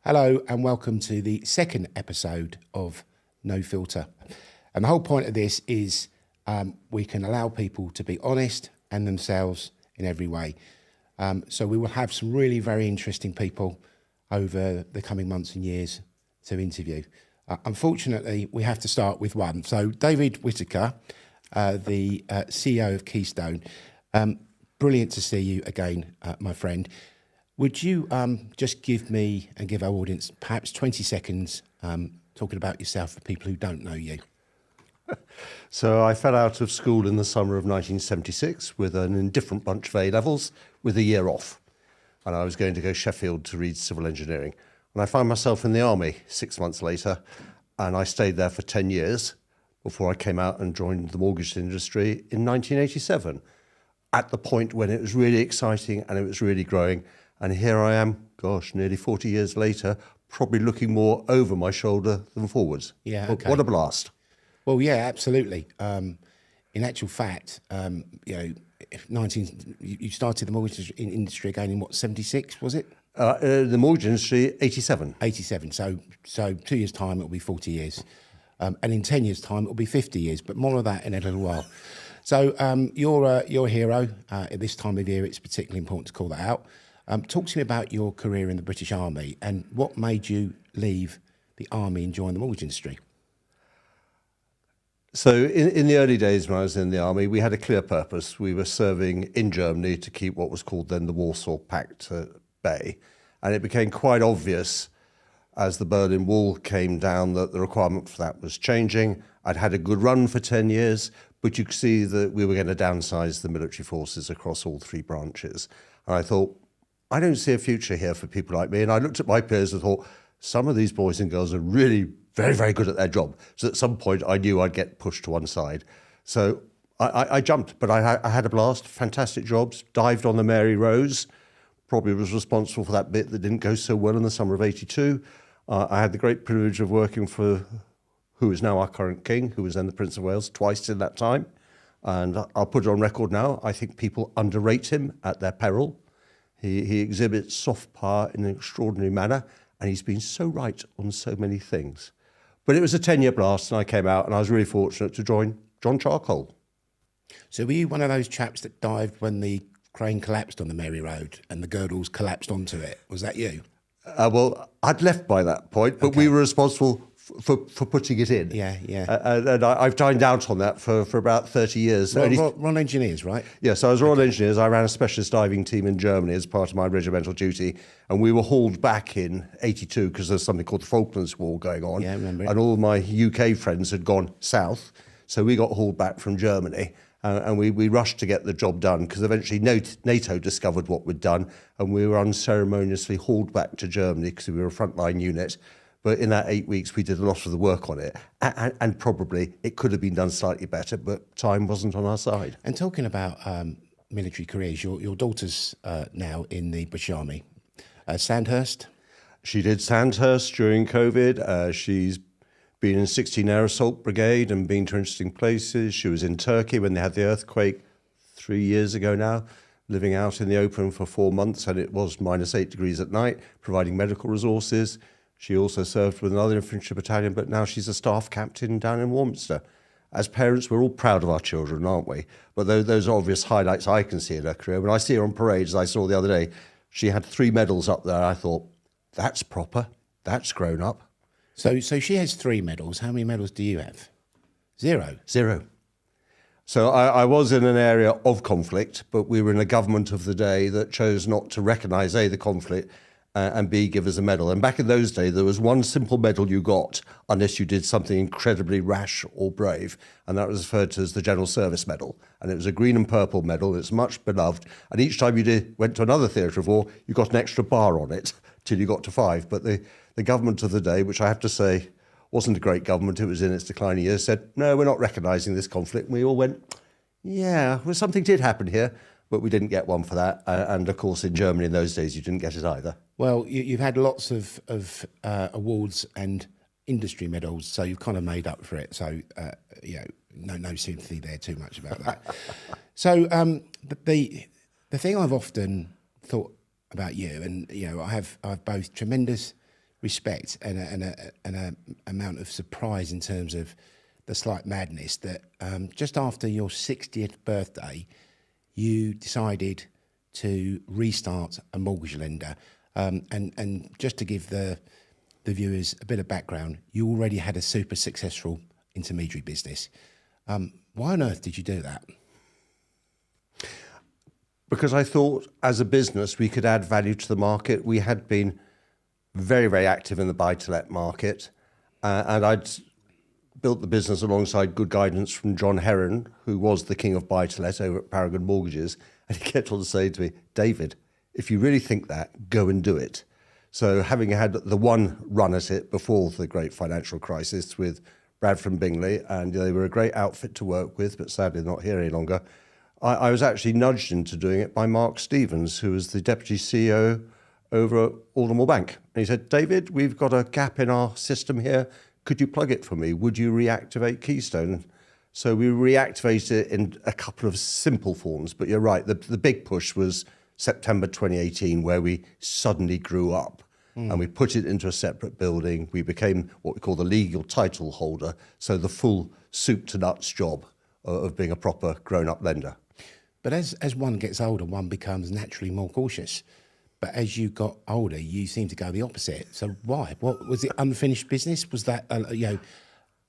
Hello and welcome to the second episode of No Filter. And the whole point of this is we can allow people to be honest and themselves in every way. So we will have some really very interesting people over the coming months and years to interview. Unfortunately, we have to start with one. So David Whittaker, the CEO of Keystone, brilliant to see you again, my friend. Would you just give me and give our audience perhaps 20 seconds talking about yourself for people who don't know you? So I fell out of school in the summer of 1976 with an indifferent bunch of A-levels with a year off. And I was going to go Sheffield to read civil engineering. And I found myself in the army 6 months later, and I stayed there for 10 years before I came out and joined the mortgage industry in 1987, at the point when it was really exciting and it was really growing. And here I am, nearly 40 years later, probably looking more over my shoulder than forwards. Yeah, okay. What a blast. Well, yeah, absolutely. In actual fact, you started the mortgage industry again in what, 76, was it? The mortgage industry, 87. 87. So 2 years' time, it'll be 40 years. And in 10 years' time, it'll be 50 years, but more of that in a little while. So you're a hero. At this time of year, it's particularly important to call that out. Talk to me about your career in the British Army and what made you leave the Army and join the mortgage industry. So in the early days when I was in the Army, we had a clear purpose. We were serving in Germany to keep what was called then the Warsaw Pact at bay. And it became quite obvious as the Berlin Wall came down that the requirement for that was changing. I'd had a good run for 10 years, but you could see that we were going to downsize the military forces across all three branches. And I thought, I don't see a future here for people like me. And I looked at my peers and thought, some of these boys and girls are really very, very good at their job. So at some point I knew I'd get pushed to one side. So I jumped, but I had a blast, fantastic jobs, dived on the Mary Rose, probably was responsible for that bit that didn't go so well in the summer of 82. I had the great privilege of working for who is now our current king, who was then the Prince of Wales, twice in that time. And I'll put it on record now, I think people underrate him at their peril. He exhibits soft power in an extraordinary manner, and he's been so right on so many things. But it was a 10-year blast, and I came out, and I was really fortunate to join John Charcoal. So were you one of those chaps that dived when the crane collapsed on the Mary Road and the girdles collapsed onto it? Was that you? Well, I'd left by that point, but we were responsible for putting it in. Yeah. And I've dined out on that for about 30 years. Royal Engineers, right? Yes, I was Royal Engineers. I ran a specialist diving team in Germany as part of my regimental duty, and we were hauled back in 82 because there's something called the Falklands War going on. Yeah, I remember it. And all my UK friends had gone south, so we got hauled back from Germany. And we rushed to get the job done because eventually NATO discovered what we'd done, and we were unceremoniously hauled back to Germany because we were a frontline unit. But in that 8 weeks, we did a lot of the work on it. And probably it could have been done slightly better, but time wasn't on our side. And talking about military careers, your daughter's now in the British Army. Sandhurst? She did Sandhurst during COVID. She's been in 16 Air Assault Brigade and been to interesting places. She was in Turkey when they had the earthquake 3 years ago now, living out in the open for 4 months, and it was -8 degrees at night, providing medical resources. She also served with another infantry battalion, but now she's a staff captain down in Warminster. As parents, we're all proud of our children, aren't we? But those are obvious highlights I can see in her career. When I see her on parades, as I saw the other day, she had 3 medals up there. I thought, that's proper, that's grown up. So she has 3 medals. How many medals do you have? 0? 0. So I was in an area of conflict, but we were in a government of the day that chose not to recognise, A, the conflict, and B, give us a medal. And back in those days, there was one simple medal you got unless you did something incredibly rash or brave, and that was referred to as the General Service Medal. And it was a green and purple medal. It's much beloved. And each time you went to another theatre of war, you got an extra bar on it till you got to 5. But the government of the day, which I have to say wasn't a great government, it was in its declining years, said, no, we're not recognising this conflict. And we all went, yeah, well, something did happen here, but we didn't get one for that. And of course, in Germany in those days, you didn't get it either. Well, you've had lots of awards and industry medals, so you've kind of made up for it. So, no sympathy there too much about that. So, the thing I've often thought about you, and I have both tremendous respect and a amount of surprise in terms of the slight madness that just after your 60th birthday, you decided to restart a mortgage lender. And just to give the viewers a bit of background, you already had a super successful intermediary business. Why on earth did you do that? Because I thought as a business we could add value to the market. We had been very, very active in the buy-to-let market, and I'd built the business alongside good guidance from John Heron, who was the king of buy-to-let over at Paragon Mortgages, and he kept on saying to me, David, if you really think that, go and do it. So having had the one run at it before the great financial crisis with Bradford and Bingley, and they were a great outfit to work with, but sadly not here any longer, I was actually nudged into doing it by Mark Stevens, who was the deputy CEO over at Aldermore Bank. And he said, David, we've got a gap in our system here. Could you plug it for me? Would you reactivate Keystone? So we reactivated it in a couple of simple forms. But you're right, the big push was September 2018, where we suddenly grew up. And we put it into a separate building. We became what we call the legal title holder, so the full soup to nuts job of being a proper grown-up lender. But as one gets older, one becomes naturally more cautious. But as you got older, you seem to go the opposite. So why? What was it? Unfinished business? Was that a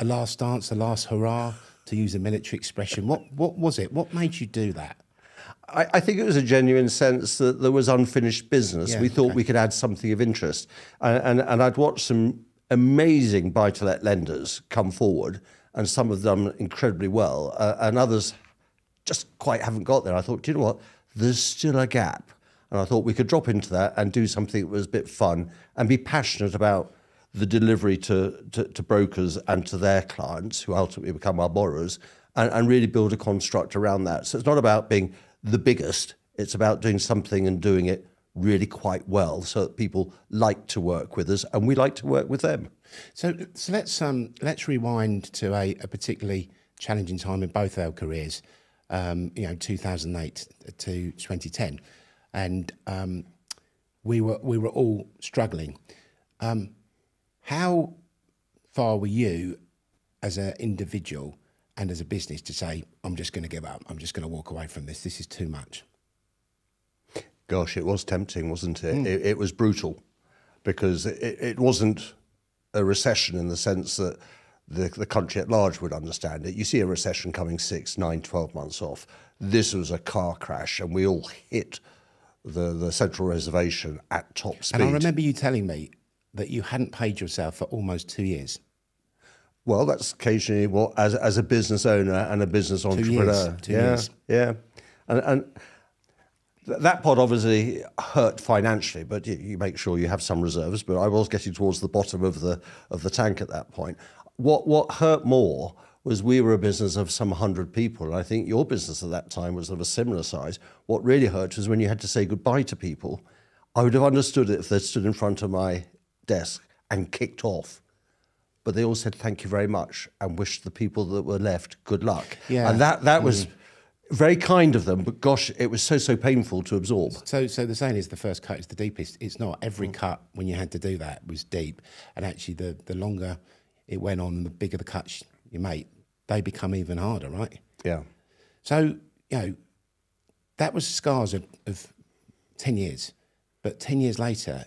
last dance, a last hurrah, to use a military expression? What was it? What made you do that? I think it was a genuine sense that there was unfinished business. Yeah, we thought we could add something of interest. And I'd watched some amazing buy-to-let lenders come forward, and some have done incredibly well, and others just quite haven't got there. I thought, do you know what? There's still a gap. And I thought we could drop into that and do something that was a bit fun and be passionate about the delivery to brokers and to their clients, who ultimately become our borrowers, and really build a construct around that. So it's not about being the biggest, it's about doing something and doing it really quite well so that people like to work with us and we like to work with them. So let's rewind to a particularly challenging time in both our careers, 2008 to 2010. And we were all struggling. How far were you as an individual and as a business to say, I'm just going to give up, I'm just going to walk away from this, this is too much? Gosh, it was tempting, wasn't it? It was brutal, because it wasn't a recession in the sense that the country at large would understand it. You see a recession coming 6, 9, 12 months off. This was a car crash, and we all hit the central reservation at top speed. And I remember you telling me that you hadn't paid yourself for almost 2 years. Well, that's occasionally what, as a business owner and a business entrepreneur. 2 years. Yeah. And that part obviously hurt financially, but you make sure you have some reserves. But I was getting towards the bottom of the tank at that point. What hurt more was we were a business of some 100 people, and I think your business at that time was of a similar size. What really hurt was when you had to say goodbye to people. I would have understood it if they'd stood in front of my desk and kicked off. But they all said thank you very much and wished the people that were left good luck. Yeah. And that was very kind of them, but gosh, it was so painful to absorb. So the saying is the first cut is the deepest. It's not. Every cut when you had to do that was deep. And actually the longer it went on, the bigger the cuts you make, they become even harder, right? Yeah. So, that was scars of 10 years. But 10 years later,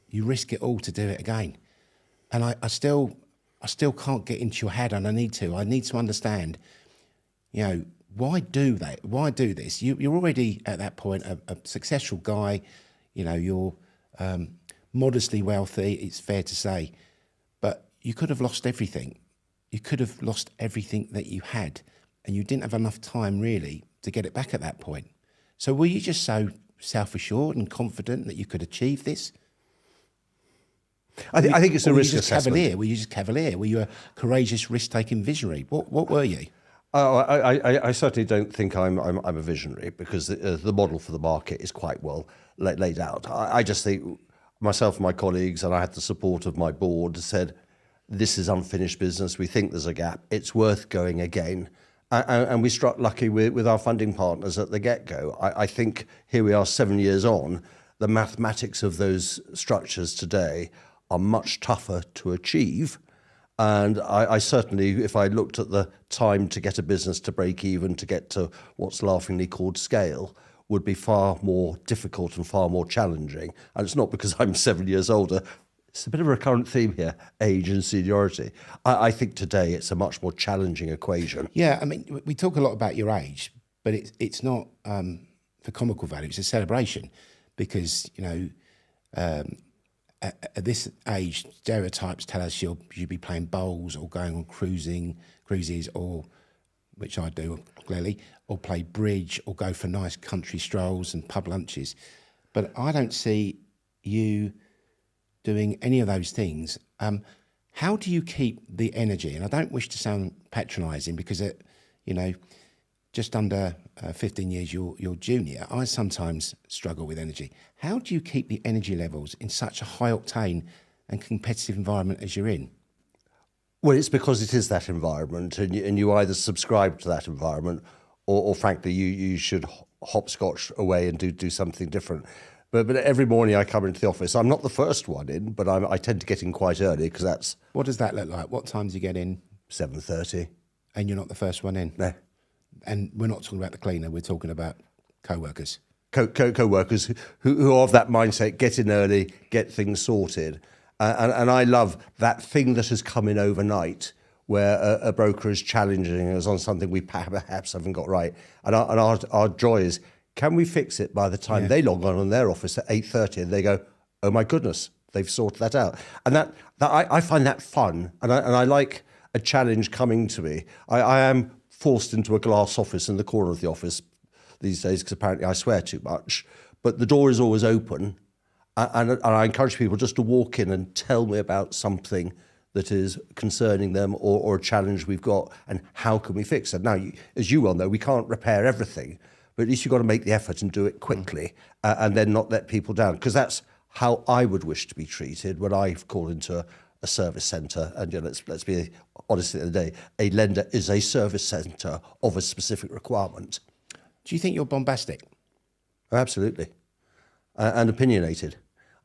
you risk it all to do it again. And I still can't get into your head, and I need to. I need to understand, why do that? Why do this? You're already at that point a successful guy. You're modestly wealthy, it's fair to say. But you could have lost everything. You could have lost everything that you had, and you didn't have enough time really to get it back at that point. So were you just so self-assured and confident that you could achieve this? I think it's a risk assessment. Were you just cavalier? Were you a courageous, risk-taking visionary? What were you? Oh, I certainly don't think I'm a visionary, because the model for the market is quite well laid out. I just think myself and my colleagues, and I had the support of my board, said, this is unfinished business. We think there's a gap. It's worth going again. And we struck lucky with our funding partners at the get-go. I think here we are 7 years on. The mathematics of those structures today are much tougher to achieve. And I certainly, if I looked at the time to get a business to break even, to get to what's laughingly called scale, would be far more difficult and far more challenging. And it's not because I'm 7 years older. It's a bit of a recurrent theme here, age and seniority. I think today it's a much more challenging equation. Yeah, I mean, we talk a lot about your age, but it's not for comical value. It's a celebration because, you know, at this age, stereotypes tell us you'll be playing bowls or going on cruises, or, which I do clearly, or play bridge or go for nice country strolls and pub lunches. But I don't see you doing any of those things. How do you keep the energy? And I don't wish to sound patronising because, you know, just under 15 years you're junior, I sometimes struggle with energy. How do you keep the energy levels in such a high octane and competitive environment as you're in? Well, it's because it is that environment, and you either subscribe to that environment or frankly, you should hopscotch away and do something different. But every morning I come into the office. I'm not the first one in, but I tend to get in quite early because that's... What does that look like? What time do you get in? 7:30. And you're not the first one in? No. And we're not talking about the cleaner, we're talking about co-workers. Co-workers who are of that mindset, get in early, get things sorted. And I love that thing that has come in overnight where a broker is challenging us on something we perhaps haven't got right. And our joy is, can we fix it by the time they log on in their office at 8:30 and they go, oh my goodness, they've sorted that out. And that I find that fun. And I like a challenge coming to me. I am forced into a glass office in the corner of the office these days because apparently I swear too much. But the door is always open. And I encourage people just to walk in and tell me about something that is concerning them or a challenge we've got and how can we fix it. Now, as you well know, we can't repair everything, but at least you've got to make the effort and do it quickly and then not let people down, because that's how I would wish to be treated when I call into a service centre. And you know, let's be honest at the end of the day, a lender is a service centre of a specific requirement. Do you think you're bombastic? Absolutely. And opinionated.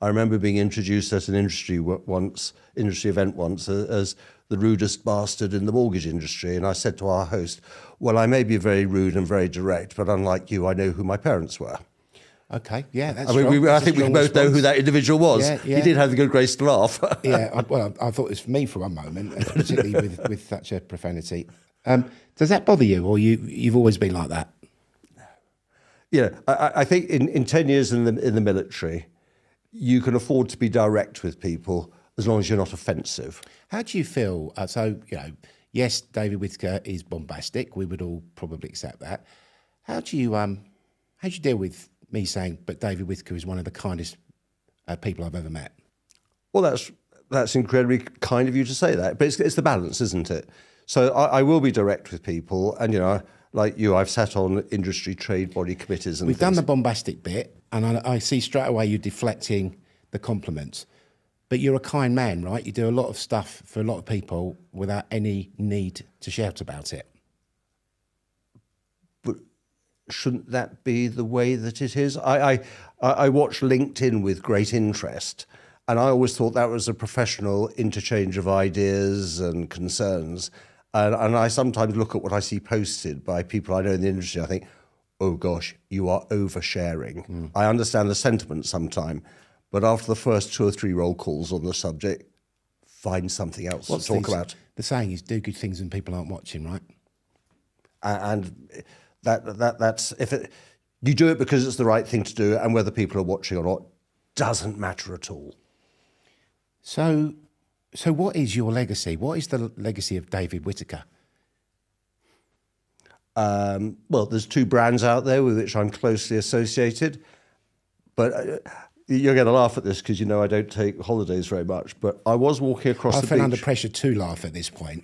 I remember being introduced at an industry event once as the rudest bastard in the mortgage industry. And I said to our host, well, I may be very rude and very direct, but unlike you, I know who my parents were. Okay, yeah, that's I mean, I think we can both know who that individual was. Yeah. He did have the good grace to laugh. Yeah, I thought it was me for one moment, particularly with such a profanity. Does that bother you, or you've always been like that? Yeah, I think in 10 years in the military, you can afford to be direct with people as long as you're not offensive. How do you feel? So, you know, yes, David Whittaker is bombastic. We would all probably accept that. How do you deal with me saying, but David Whittaker is one of the kindest people I've ever met? Well, that's incredibly kind of you to say that, but it's the balance, isn't it? So I will be direct with people, and you know, like you, I've sat on industry trade body committees and We've done the bombastic bit, and I see straight away you deflecting the compliments. But you're a kind man, right? You do a lot of stuff for a lot of people without any need to shout about it. But shouldn't that be the way that it is? I watch LinkedIn with great interest, and I always thought that was a professional interchange of ideas and concerns. And I sometimes look at what I see posted by people I know in the industry. I think, oh gosh, you are oversharing. I understand the sentiment sometime, but after the first 2 or 3 roll calls on the subject, find something else to talk about. The saying is, do good things when people aren't watching, right? And that's you do it because it's the right thing to do, and whether people are watching or not doesn't matter at all. So what is your legacy? What is the legacy of David Whittaker? Well, there's 2 brands out there with which I'm closely associated, but you're going to laugh at this because you know I don't take holidays very much, but I was walking across the beach. I feel under pressure to laugh at this point.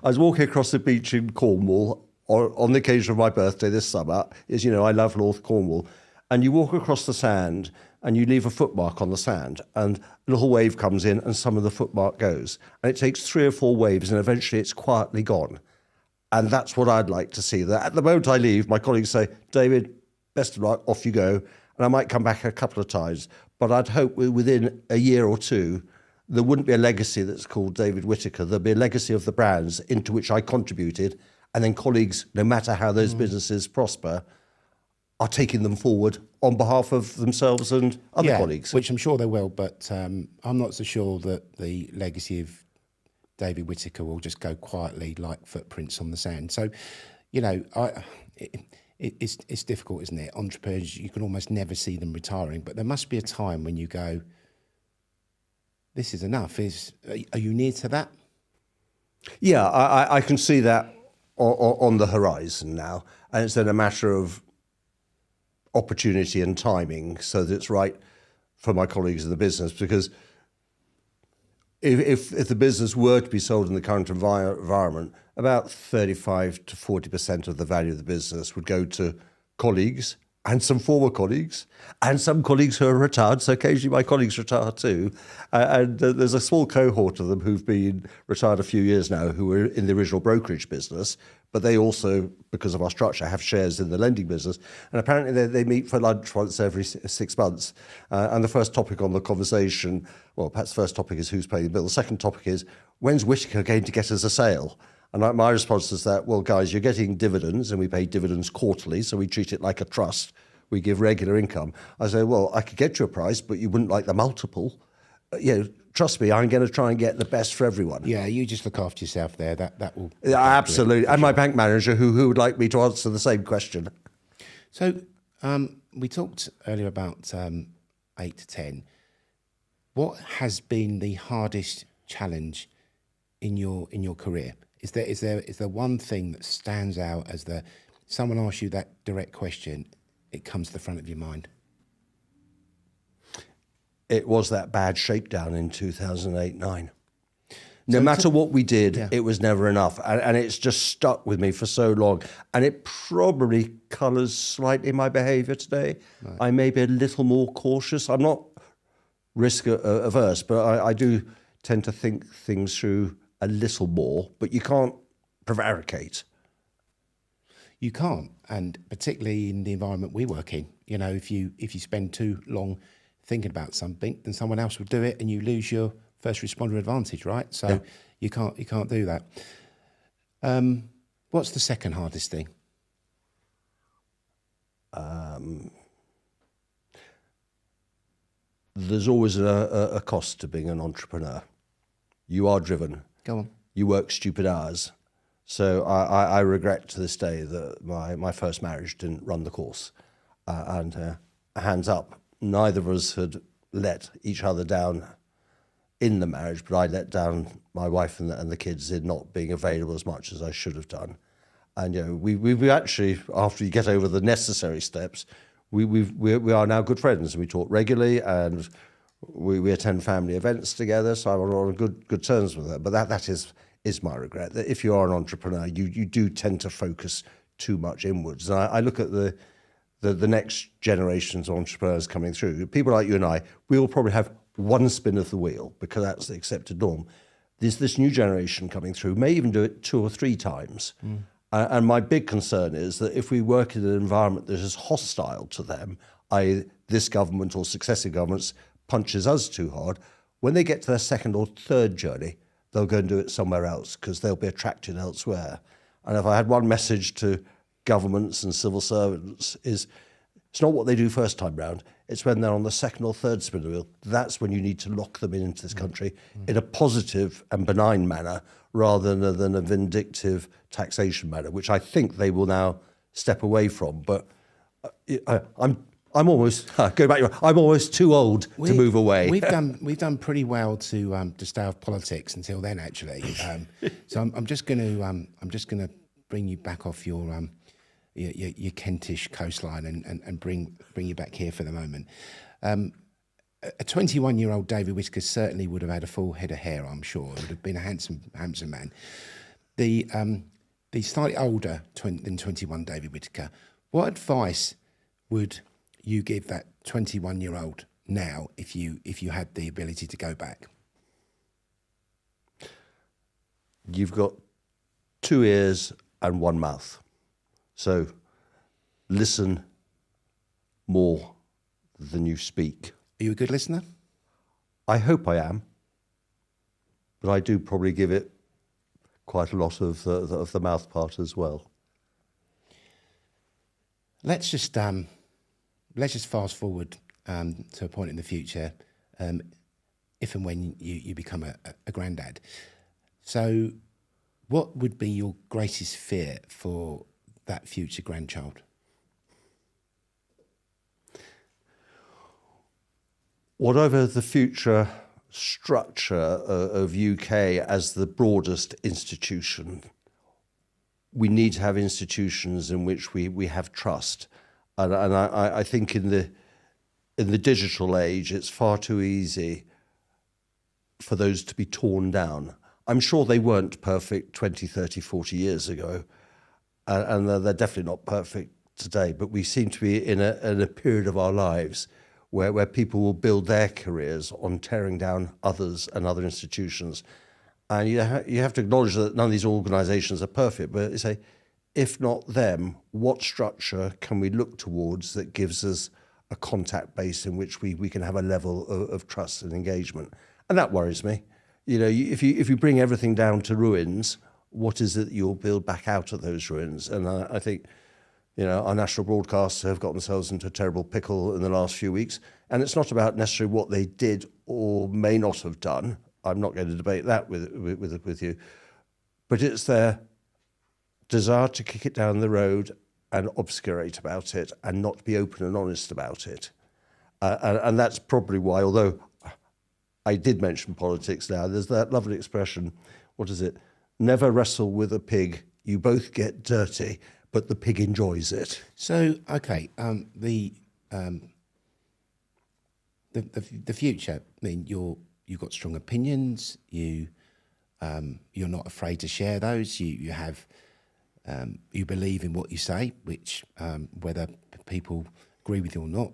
I was walking across the beach in Cornwall on the occasion of my birthday this summer. As you know, I love North Cornwall. And you walk across the sand and you leave a footmark on the sand, and a little wave comes in and some of the footmark goes. And it takes 3 or 4 waves and eventually it's quietly gone. And that's what I'd like to see. That at the moment I leave, my colleagues say, David, best of luck, off you go. and I might come back a couple of times, but I'd hope within a year or two, there wouldn't be a legacy that's called David Whittaker. There'd be a legacy of the brands into which I contributed, and then colleagues, no matter how those businesses prosper, are taking them forward on behalf of themselves and other colleagues. Which I'm sure they will, but I'm not so sure that the legacy of David Whittaker will just go quietly like footprints on the sand. So, you know, it's difficult, isn't it? Entrepreneurs, you can almost never see them retiring, but there must be a time when you go, this is enough. Are you near to that? Yeah, I can see that on the horizon now, and it's then a matter of opportunity and timing so that it's right for my colleagues in the business, because if the business were to be sold in the current environment, about 35 to 40% of the value of the business would go to colleagues and some former colleagues and some colleagues who are retired. So occasionally my colleagues retire too. And there's a small cohort of them who've been retired a few years now who were in the original brokerage business, but they also, because of our structure, have shares in the lending business. And apparently they meet for lunch once every 6 months. And the first topic on the conversation, well, perhaps the first topic is who's paying the bill. The second topic is, when's Whittaker going to get us a sale? And my response is that, well, guys, you're getting dividends, and we pay dividends quarterly, so we treat it like a trust. We give regular income. I say, well, I could get you a price, but you wouldn't like the multiple. Trust me, I'm going to try and get the best for everyone. Yeah, you just look after yourself there. That will... Yeah, absolutely. And my bank manager, who would like me to answer the same question. So we talked earlier about 8 to 10. What has been the hardest challenge in your career? Is there one thing that stands out as someone asks you that direct question, it comes to the front of your mind? It was that bad shakedown in 2008-9. No matter what we did, it was never enough. And it's just stuck with me for so long. And it probably colours slightly my behaviour today. Right. I may be a little more cautious. I'm not risk averse, but I do tend to think things through a little more, but you can't prevaricate. You can't, and particularly in the environment we work in. You know, if you spend too long thinking about something, then someone else will do it, and you lose your first responder advantage, right? So you can't do that. What's the second hardest thing? There's always a cost to being an entrepreneur. You are driven. Go on. You work stupid hours. So I regret to this day that my first marriage didn't run the course. And hands up, neither of us had let each other down in the marriage, but I let down my wife and the kids in not being available as much as I should have done. And you know, we actually, after you get over the necessary steps, we are now good friends, and we talk regularly, and we attend family events together. So I'm on good terms with her. But that is my regret, that if you are an entrepreneur, you do tend to focus too much inwards. And I look at the next generations of entrepreneurs coming through. People like you and I, we will probably have one spin of the wheel because that's the accepted norm. This new generation coming through may even do it 2 or 3 times. And my big concern is that if we work in an environment that is hostile to them, i.e. this government or successive governments punches us too hard, when they get to their second or third journey, they'll go and do it somewhere else because they'll be attracted elsewhere. And if I had one message to governments and civil servants, is it's not what they do first time round, it's when they're on the second or third spin of the wheel. That's when you need to lock them into this country in a positive and benign manner rather than a vindictive taxation manner, which I think they will now step away from. But I'm almost I'm almost too old to move away. We've done pretty well to stay off politics until then, actually. So I'm just going to bring you back off your Kentish coastline and bring you back here for the moment. A 21-year-old David Whittaker certainly would have had a full head of hair, I'm sure. Would have been a handsome man. The slightly older than 21 David Whittaker, what advice would you give that 21-year-old now if you had the ability to go back? You've got 2 ears and 1 mouth. So listen more than you speak. Are you a good listener? I hope I am, but I do probably give it quite a lot of the mouth part as well. Let's just fast forward to a point in the future, if and when you become a granddad. So, what would be your greatest fear for that future grandchild? Whatever the future structure of UK as the broadest institution, we need to have institutions in which we have trust. And I think in the digital age, it's far too easy for those to be torn down. I'm sure they weren't perfect 20, 30, 40 years ago, and they're definitely not perfect today, but we seem to be in a period of our lives where people will build their careers on tearing down others and other institutions. And you have to acknowledge that none of these organisations are perfect, but you say, if not them, what structure can we look towards that gives us a contact base in which we can have a level of trust and engagement? And that worries me. You know, if you bring everything down to ruins, what is it that you'll build back out of those ruins? And I think, you know, our national broadcasts have got themselves into a terrible pickle in the last few weeks. And it's not about necessarily what they did or may not have done. I'm not going to debate that with you. But it's their desire to kick it down the road and obscurate about it and not be open and honest about it. And that's probably why, although I did mention politics now, there's that lovely expression, what is it? Never wrestle with a pig, you both get dirty, but the pig enjoys it. So, okay, the future. I mean, you've got strong opinions. You're not afraid to share those. You have you believe in what you say, which whether people agree with you or not,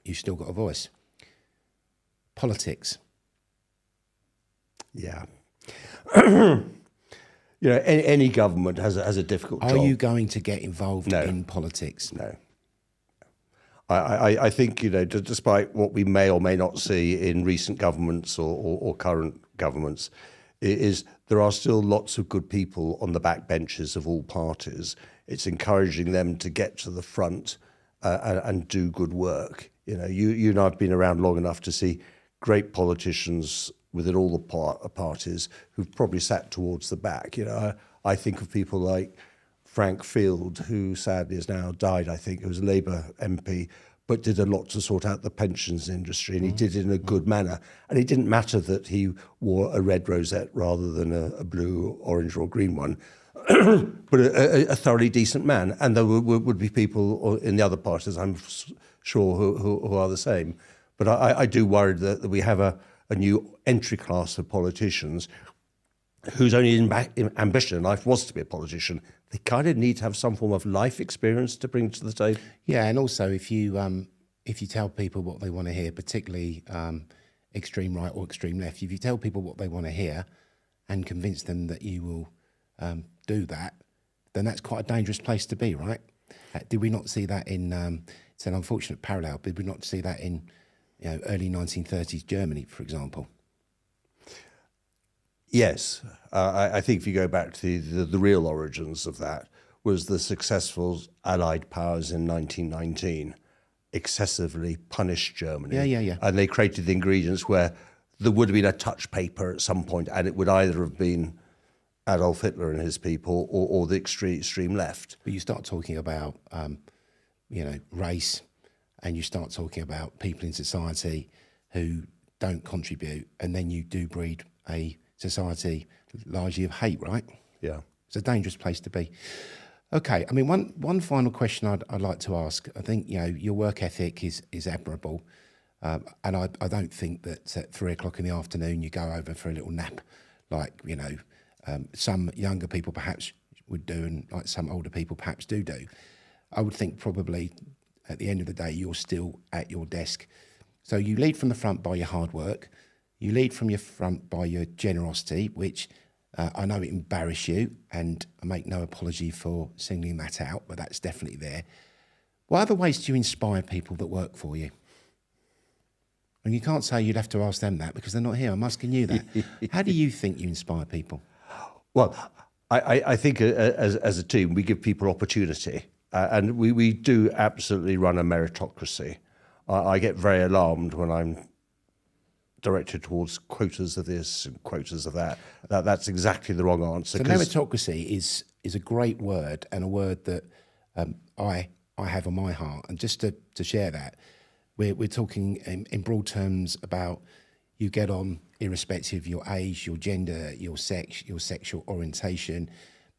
you've still got a voice. Politics. Yeah. You know, any government has a difficult job. Are you going to get involved in politics? No. I think, you know, despite what we may or may not see in recent governments or current governments, is there are still lots of good people on the back benches of all parties. It's encouraging them to get to the front and do good work. You know, you and I have been around long enough to see great politicians within all the parties who've probably sat towards the back. You know, I think of people like Frank Field, who sadly has now died, I think, who was a Labour MP, but did a lot to sort out the pensions industry, and he did it in a good manner. And it didn't matter that he wore a red rosette rather than a blue, orange or green one, but a thoroughly decent man. And there would be people in the other parties, I'm sure, who are the same. But I do worry that we have a new entry class of politicians whose only ambition in life was to be a politician. They kind of need to have some form of life experience to bring to the table. Yeah, and also if you tell people what they want to hear, particularly extreme right or extreme left, if you tell people what they want to hear and convince them that you will do that, then that's quite a dangerous place to be, right? Did we not see that in? It's an unfortunate parallel. Did we not see that in, you know, early 1930s Germany, for example? Yes, I think if you go back to the real origins of that, was the successful Allied powers in 1919 excessively punished Germany. Yeah. And they created the ingredients where there would have been a touch paper at some point, and it would either have been Adolf Hitler and his people or the extreme left. But you start talking about, race, and you start talking about people in society who don't contribute, and then you do breed a society largely of hate, right? Yeah. It's a dangerous place to be. Okay, I mean, one final question I'd like to ask. I think, you know, your work ethic is admirable, and I don't think that at 3:00 in the afternoon you go over for a little nap, like, you know, some younger people perhaps would do, and like some older people perhaps do. I would think probably at the end of the day you're still at your desk. So you lead from the front by your hard work. You lead from your front by your generosity, which I know it embarrass you, and I make no apology for singling that out, but that's definitely there. What other ways do you inspire people that work for you? And you can't say you'd have to ask them that because they're not here. I'm asking you that. How do you think you inspire people? Well, I think as a team, we give people opportunity. And we do absolutely run a meritocracy. I get very alarmed when I'm directed towards quotas of this and quotas of that. That's exactly the wrong answer. So meritocracy is a great word, and a word that I have on my heart. And just to share that, we're talking in broad terms about you get on irrespective of your age, your gender, your sex, your sexual orientation,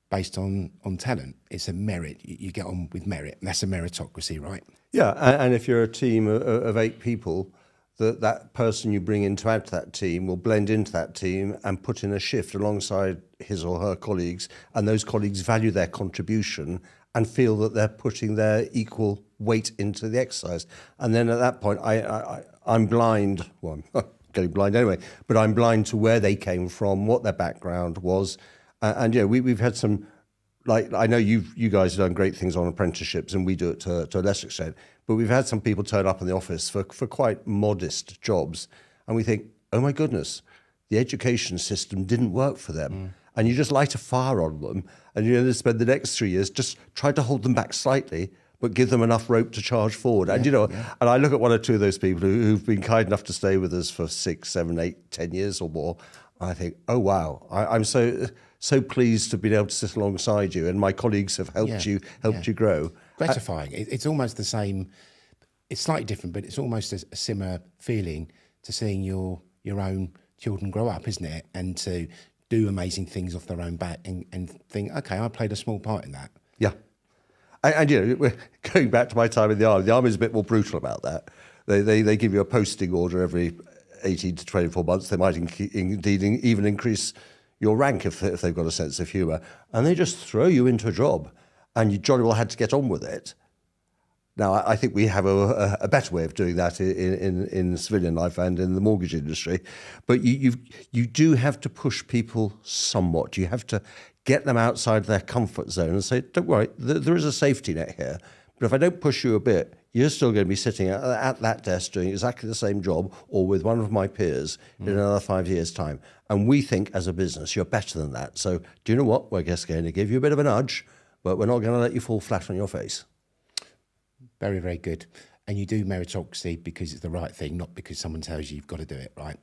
based on talent. It's a merit. You get on with merit. And that's a meritocracy, right? Yeah, and if you're a team of 8 people, that person you bring in to add to that team will blend into that team and put in a shift alongside his or her colleagues, and those colleagues value their contribution and feel that they're putting their equal weight into the exercise. And then at that point, I'm blind. Well, I'm getting blind anyway, but I'm blind to where they came from, what their background was. And yeah, we've had some, like, I know you guys have done great things on apprenticeships, and we do it to a lesser extent, but we've had some people turn up in the office for quite modest jobs, and we think, oh my goodness, the education system didn't work for them. And you just light a fire on them, and you're going to spend the next 3 years just trying to hold them back slightly, but give them enough rope to charge forward. And, and I look at 1 or 2 of those people who've been kind enough to stay with us for 6, 7, 8, 10 years or more, and I think, oh, wow, I'm so pleased to be able to sit alongside you, and my colleagues have helped you grow. Gratifying. It's almost the same. It's slightly different, but it's almost a similar feeling to seeing your own children grow up, isn't it? And to do amazing things off their own back and think, okay, I played a small part in that. Yeah. And we're going back to my time in the Army is a bit more brutal about that. They give you a posting order every 18 to 24 months. They might indeed even increase your rank if they've got a sense of humour. And they just throw you into a job, and you jolly well had to get on with it. Now, I think we have a better way of doing that in civilian life and in the mortgage industry. But you do have to push people somewhat. You have to get them outside their comfort zone and say, don't worry, there is a safety net here. But if I don't push you a bit, you're still going to be sitting at that desk doing exactly the same job, or with one of my peers in another 5 years' time. And we think as a business, you're better than that. So do you know what? We're just going to give you a bit of a nudge, but we're not going to let you fall flat on your face. Very, very good. And you do meritocracy because it's the right thing, not because someone tells you you've got to do it, right?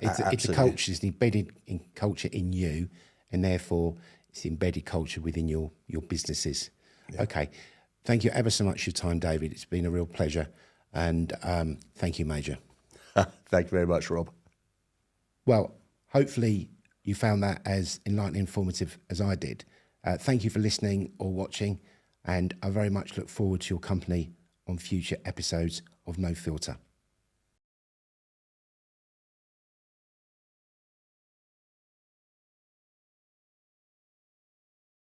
It's a culture. It's embedded in culture in you, and therefore it's embedded culture within your businesses. Yeah. Okay. Thank you ever so much for your time, David. It's been a real pleasure. And thank you, Major. Thank you very much, Rob. Well, hopefully you found that as enlightening and informative as I did. Thank you for listening or watching, and I very much look forward to your company on future episodes of No Filter.